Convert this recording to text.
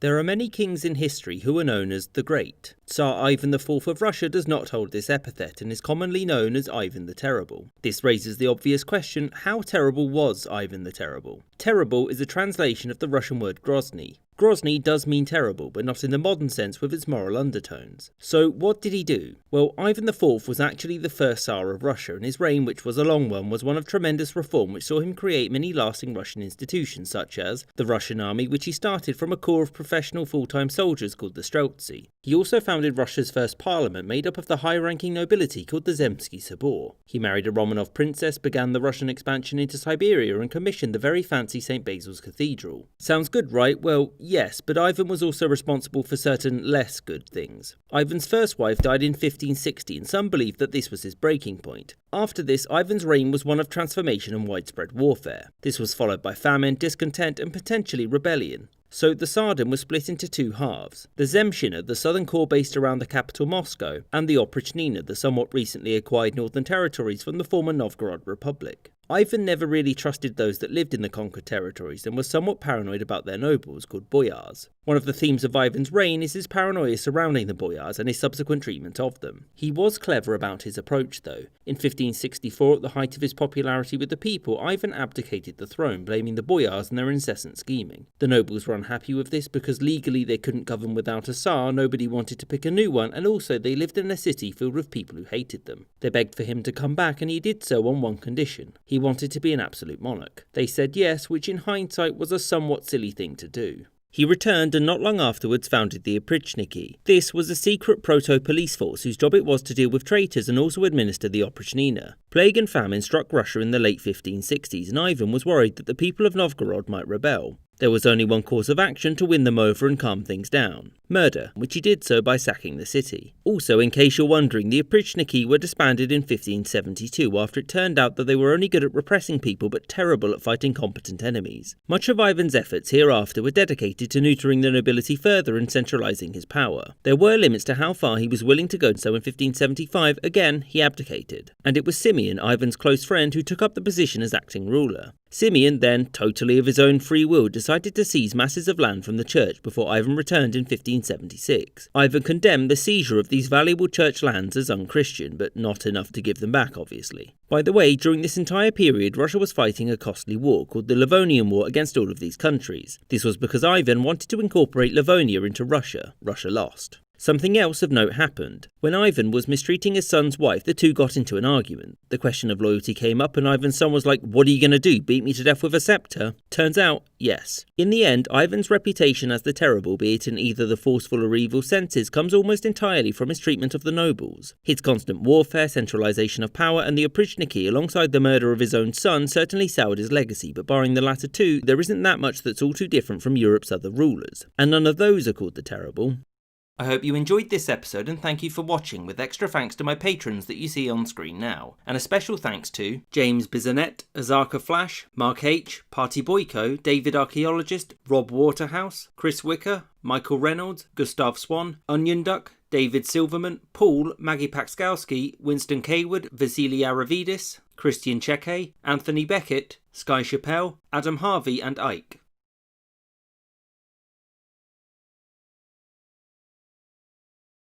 There are many kings in history who are known as the Great. Tsar Ivan IV of Russia does not hold this epithet and is commonly known as Ivan the Terrible. This raises the obvious question, how terrible was Ivan the Terrible? Terrible is a translation of the Russian word Grozny. Grozny does mean terrible, but not in the modern sense with its moral undertones. So what did he do? Well, Ivan IV was actually the first Tsar of Russia, and his reign, which was a long one, was one of tremendous reform which saw him create many lasting Russian institutions, such as the Russian army, which he started from a corps of professional full-time soldiers called the Streltsy. He also founded Russia's first parliament, made up of the high-ranking nobility called the Zemsky Sobor. He married a Romanov princess, began the Russian expansion into Siberia, and commissioned the very fancy St. Basil's Cathedral. Sounds good, right? Well, yes, but Ivan was also responsible for certain less good things. Ivan's first wife died in 1560, and some believe that this was his breaking point. After this, Ivan's reign was one of transformation and widespread warfare. This was followed by famine, discontent, and potentially rebellion. So the Tsardom was split into two halves, the Zemshina, the southern core based around the capital Moscow, and the Oprichnina, the somewhat recently acquired northern territories from the former Novgorod Republic. Ivan never really trusted those that lived in the conquered territories and was somewhat paranoid about their nobles, called Boyars. One of the themes of Ivan's reign is his paranoia surrounding the Boyars and his subsequent treatment of them. He was clever about his approach though. In 1564, at the height of his popularity with the people, Ivan abdicated the throne, blaming the Boyars and their incessant scheming. The nobles were unhappy with this because legally they couldn't govern without a Tsar, nobody wanted to pick a new one, and also they lived in a city filled with people who hated them. They begged for him to come back, and he did so on one condition. He wanted to be an absolute monarch. They said yes, which in hindsight was a somewhat silly thing to do. He returned and not long afterwards founded the Oprichniki. This was a secret proto-police force whose job it was to deal with traitors and also administer the Oprichnina. Plague and famine struck Russia in the late 1560s, and Ivan was worried that the people of Novgorod might rebel. There was only one course of action to win them over and calm things down: murder, which he did so by sacking the city. Also, in case you're wondering, the Oprichniki were disbanded in 1572 after it turned out that they were only good at repressing people but terrible at fighting competent enemies. Much of Ivan's efforts hereafter were dedicated to neutering the nobility further and centralising his power. There were limits to how far he was willing to go, so in 1575, again, he abdicated. And it was Simeon, Ivan's close friend, who took up the position as acting ruler. Simeon then, totally of his own free will, decided to seize masses of land from the church before Ivan returned in 1576. Ivan condemned the seizure of these valuable church lands as unchristian, but not enough to give them back, obviously. By the way, during this entire period, Russia was fighting a costly war called the Livonian War against all of these countries. This was because Ivan wanted to incorporate Livonia into Russia. Russia lost. Something else of note happened. When Ivan was mistreating his son's wife, the two got into an argument. The question of loyalty came up and Ivan's son was like, "What are you going to do, beat me to death with a scepter?" Turns out, yes. In the end, Ivan's reputation as the terrible, be it in either the forceful or evil senses, comes almost entirely from his treatment of the nobles. His constant warfare, centralisation of power, and the Oprichniki, alongside the murder of his own son, certainly soured his legacy, but barring the latter two, there isn't that much that's all too different from Europe's other rulers. And none of those are called the terrible. I hope you enjoyed this episode and thank you for watching, with extra thanks to my patrons that you see on screen now. And a special thanks to James Bizanet, Azarka Flash, Mark H, Party Boyko, David Archaeologist, Rob Waterhouse, Chris Wicker, Michael Reynolds, Gustav Swan, Onion Duck, David Silverman, Paul, Maggie Paxkowski, Winston Kaywood, Vasily Aravidis, Christian Cheke, Anthony Beckett, Sky Chappelle, Adam Harvey and Ike.